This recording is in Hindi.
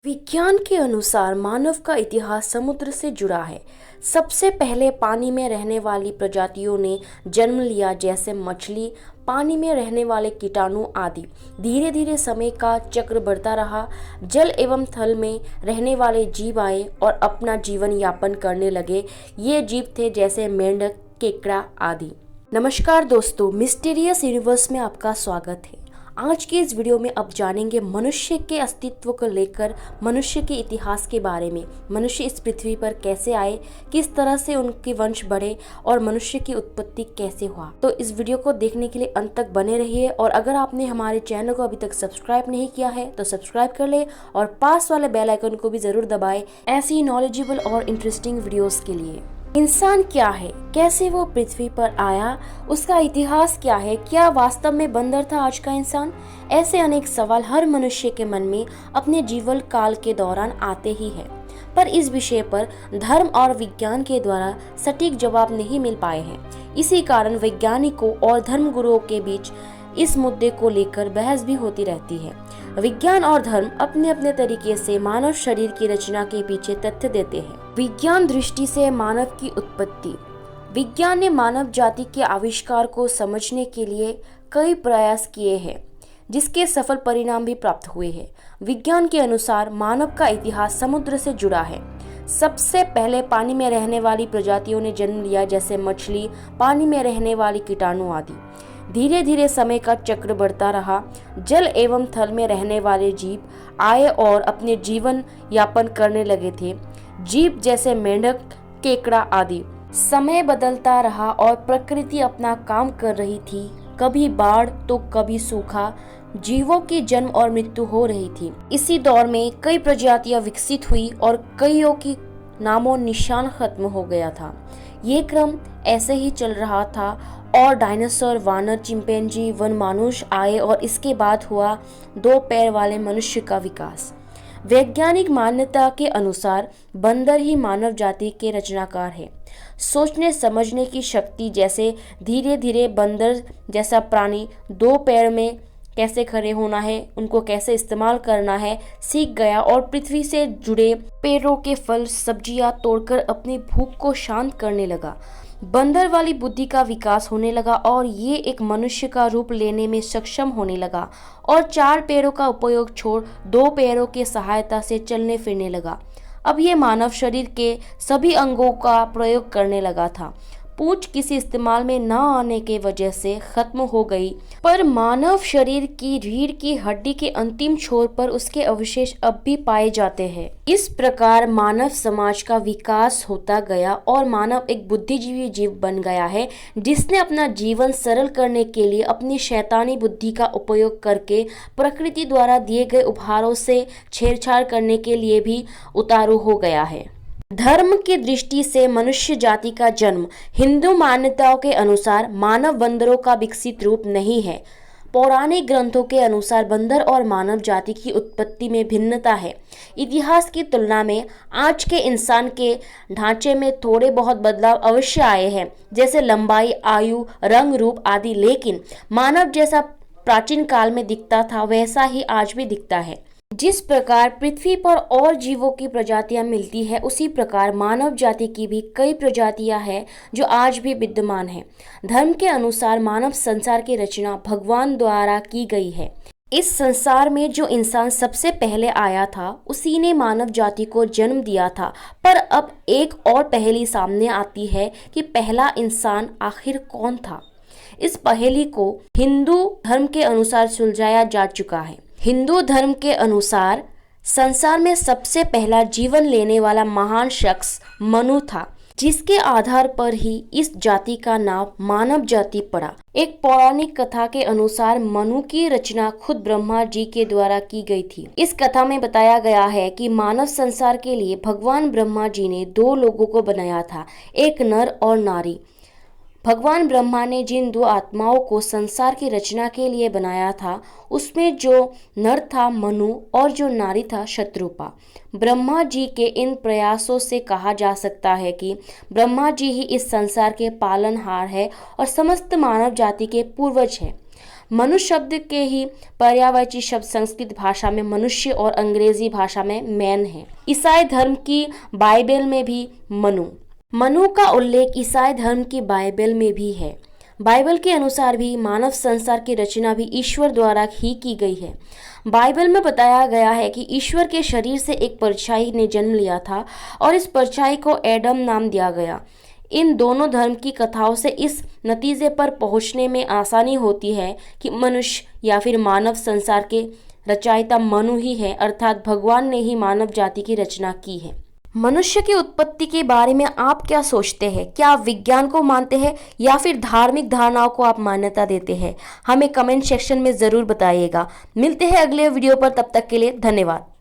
विज्ञान के अनुसार मानव का इतिहास समुद्र से जुड़ा है। सबसे पहले पानी में रहने वाली प्रजातियों ने जन्म लिया, जैसे मछली, पानी में रहने वाले कीटाणु आदि। धीरे धीरे समय का चक्र बढ़ता रहा। जल एवं थल में रहने वाले जीव आए और अपना जीवन यापन करने लगे। ये जीव थे जैसे मेंढक, केकड़ा आदि। नमस्कार दोस्तों, मिस्टीरियस यूनिवर्स में आपका स्वागत है। आज के इस वीडियो में अब जानेंगे मनुष्य के अस्तित्व को लेकर, मनुष्य के इतिहास के बारे में। मनुष्य इस पृथ्वी पर कैसे आए, किस तरह से उनके वंश बढ़े और मनुष्य की उत्पत्ति कैसे हुआ। तो इस वीडियो को देखने के लिए अंत तक बने रहिए। और अगर आपने हमारे चैनल को अभी तक सब्सक्राइब नहीं किया है तो सब्सक्राइब कर ले और पास वाले बेल आइकन को भी जरूर दबाए, ऐसी नॉलेजेबल और इंटरेस्टिंग वीडियोस के लिए। इंसान क्या है, कैसे वो पृथ्वी पर आया, उसका इतिहास क्या है, क्या वास्तव में बंदर था आज का इंसान? ऐसे अनेक सवाल हर मनुष्य के मन में अपने जीवन काल के दौरान आते ही है, पर इस विषय पर धर्म और विज्ञान के द्वारा सटीक जवाब नहीं मिल पाए हैं। इसी कारण वैज्ञानिकों और धर्मगुरुओं के बीच इस मुद्दे को लेकर बहस भी होती रहती है। विज्ञान और धर्म अपने अपने तरीके से मानव शरीर की रचना के पीछे तथ्य देते हैं। विज्ञान दृष्टि से मानव की उत्पत्ति। विज्ञान ने मानव जाति के आविष्कार को समझने के लिए कई प्रयास किए हैं, जिसके सफल परिणाम भी प्राप्त हुए हैं। विज्ञान के अनुसार मानव का इतिहास समुद्र से जुड़ा है। सबसे पहले पानी में रहने वाली प्रजातियों ने जन्म लिया, जैसे मछली, पानी में रहने वाली कीटाणु आदि। धीरे धीरे समय का चक्र बढ़ता रहा। जल एवं थल में रहने वाले जीव आए और अपने जीवन यापन करने लगे थे। जीव जैसे मेंढक, केकड़ा आदि। समय बदलता रहा और प्रकृति अपना काम कर रही थी। कभी बाढ़ तो कभी सूखा। जीवों की जन्म और मृत्यु हो रही थी। इसी दौर में कई प्रजातियां विकसित हुई और कईयों की नामो निशान खत्म हो गया था। ये क्रम ऐसे ही चल रहा था और डायनासोर, वानर, चिंपैंजी, वन मानुष आए और इसके बाद हुआ दो पैर वाले मनुष्य का विकास। वैज्ञानिक मान्यता के अनुसार बंदर ही मानव जाति के रचनाकार है। सोचने समझने की शक्ति जैसे धीरे धीरे बंदर जैसा प्राणी दो पैर में कैसे खड़े होना है, उनको कैसे इस्तेमाल करना है, सीख गया और पृथ्वी से जुड़े पेड़ों के फल, सब्जियां तोड़कर अपनी भूख को शांत करने लगा। बंदर वाली बुद्धि का विकास होने लगा और ये एक मनुष्य का रूप लेने में सक्षम होने लगा और चार पैरों का उपयोग छोड़ दो पैरों की सहायता से चलने फिरने लगा। अब ये मानव शरीर के सभी अंगों का प्रयोग करने लगा था। पूंछ किसी इस्तेमाल में न आने के वजह से खत्म हो गई, पर मानव शरीर की रीढ़ की हड्डी के अंतिम छोर पर उसके अवशेष अब भी पाए जाते हैं। इस प्रकार मानव समाज का विकास होता गया और मानव एक बुद्धिजीवी जीव बन गया है, जिसने अपना जीवन सरल करने के लिए अपनी शैतानी बुद्धि का उपयोग करके प्रकृति द्वारा दिए गए उपहारों से छेड़छाड़ करने के लिए भी उतारू हो गया है। धर्म की दृष्टि से मनुष्य जाति का जन्म। हिंदू मान्यताओं के अनुसार मानव बंदरों का विकसित रूप नहीं है। पौराणिक ग्रंथों के अनुसार बंदर और मानव जाति की उत्पत्ति में भिन्नता है। इतिहास की तुलना में आज के इंसान के ढांचे में थोड़े बहुत बदलाव अवश्य आए हैं, जैसे लंबाई, आयु, रंग, रूप आदि, लेकिन मानव जैसा प्राचीन काल में दिखता था वैसा ही आज भी दिखता है। जिस प्रकार पृथ्वी पर और जीवों की प्रजातियां मिलती है, उसी प्रकार मानव जाति की भी कई प्रजातियां हैं जो आज भी विद्यमान है। धर्म के अनुसार मानव संसार की रचना भगवान द्वारा की गई है। इस संसार में जो इंसान सबसे पहले आया था उसी ने मानव जाति को जन्म दिया था। पर अब एक और पहेली सामने आती है कि पहला इंसान आखिर कौन था। इस पहेली को हिंदू धर्म के अनुसार सुलझाया जा चुका है। हिंदू धर्म के अनुसार संसार में सबसे पहला जीवन लेने वाला महान शख्स मनु था, जिसके आधार पर ही इस जाति का नाम मानव जाति पड़ा। एक पौराणिक कथा के अनुसार मनु की रचना खुद ब्रह्मा जी के द्वारा की गई थी। इस कथा में बताया गया है कि मानव संसार के लिए भगवान ब्रह्मा जी ने दो लोगों को बनाया था, एक नर और नारी। भगवान ब्रह्मा ने जिन दो आत्माओं को संसार की रचना के लिए बनाया था, उसमें जो नर था मनु और जो नारी था शत्रुपा। ब्रह्मा जी के इन प्रयासों से कहा जा सकता है कि ब्रह्मा जी ही इस संसार के पालनहार है और समस्त मानव जाति के पूर्वज हैं। मनुष्य शब्द के ही पर्यायवाची शब्द संस्कृत भाषा में मनुष्य और अंग्रेजी भाषा में मैन है। ईसाई धर्म की बाइबल में भी मनु का उल्लेख ईसाई धर्म की बाइबल में भी है। बाइबल के अनुसार भी मानव संसार की रचना भी ईश्वर द्वारा ही की गई है। बाइबल में बताया गया है कि ईश्वर के शरीर से एक परछाई ने जन्म लिया था और इस परछाई को एडम नाम दिया गया। इन दोनों धर्म की कथाओं से इस नतीजे पर पहुंचने में आसानी होती है कि मनुष्य या फिर मानव संसार के रचयिता मनु ही है, अर्थात भगवान ने ही मानव जाति की रचना की है। मनुष्य की उत्पत्ति के बारे में आप क्या सोचते हैं? क्या आप विज्ञान को मानते हैं या फिर धार्मिक धारणाओं को आप मान्यता देते हैं? हमें कमेंट सेक्शन में ज़रूर बताइएगा। मिलते हैं अगले वीडियो पर, तब तक के लिए धन्यवाद।